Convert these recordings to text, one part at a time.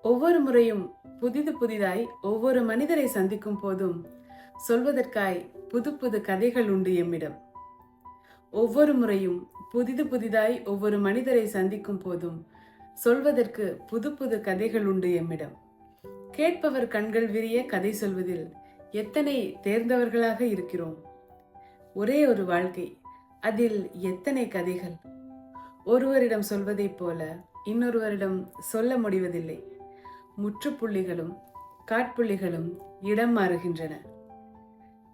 ஒவ்வொரு முறையும் புதிதாய் ஒவ்வொரு மனிதரை சந்திக்கும் போதும் சொல்வதற்காய் புது புது கதைகள் உண்டு எம்மிடம். ஒவ்வொரு முறையும் புதிதாய் ஒவ்வொரு மனிதரை சந்திக்கும் போதும் சொல்வதற்கு புது புது கதைகள் உண்டு எம்மிடம். கேட்பவர் கண்கள் விரிய கதை சொல்வதில் எத்தனை தேர்ந்தவர்களாக இருக்கிறோம். ஒரே ஒரு வாழ்க்கை, அதில் எத்தனை கதைகள். ஒருவரிடம் சொல்வதைப் போல இன்னொருவரிடம் சொல்ல முடிவதில்லை. முற்றுப்புள்ளிகளும் காட்புள்ளிகளும் இடம் மாறுகின்றன.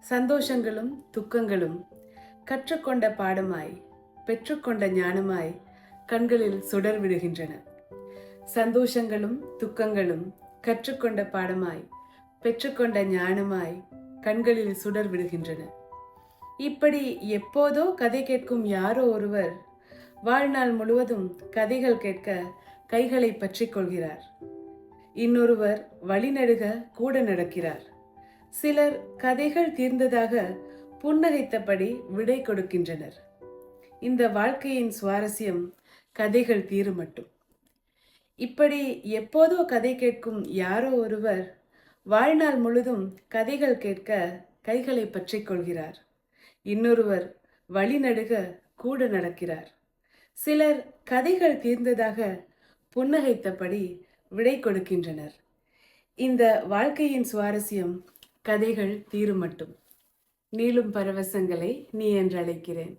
சந்தோஷங்களும் துக்கங்களும் கற்றுக்கொண்ட பாடமாய் பெற்றுக்கொண்ட ஞானமாய் கண்களில் சுடர் விடுகின்றன. சந்தோஷங்களும் துக்கங்களும் கற்றுக்கொண்ட பாடமாய் பெற்றுக்கொண்ட ஞானமாய் கண்களில் சுடர் விடுகின்றன. இப்படி எப்போதோ கதை கேட்கும் யாரோ ஒருவர் வாழ்நாள் முழுவதும் கதைகள் கேட்க கைகளை பற்றி கொள்கிறார். இன்னொருவர் வழிநடுக கூட நடக்கிறார். சிலர் கதைகள் தீர்ந்ததாக புன்னகைத்தபடி விடை கொடுக்கின்றனர். இந்த வாழ்க்கையின் சுவாரஸ்யம் கதைகள் தீரும் மட்டும். இப்படி எப்போதோ கதை கேட்கும் யாரோ ஒருவர் வாழ்நாள் முழுதும் கதைகள் கேட்க கைகளை பற்றி கொள்கிறார். இன்னொருவர் வழிநடுக கூட நடக்கிறார். சிலர் கதைகள் தீர்ந்ததாக புன்னகைத்தபடி விடை கொடுக்கின்றனர். இந்த வாழ்க்கையின் சுவாரஸ்யம் கதைகள் தீரும் மட்டும். நீளும் பரவசங்களை நீ என்று அழைக்கிறேன்.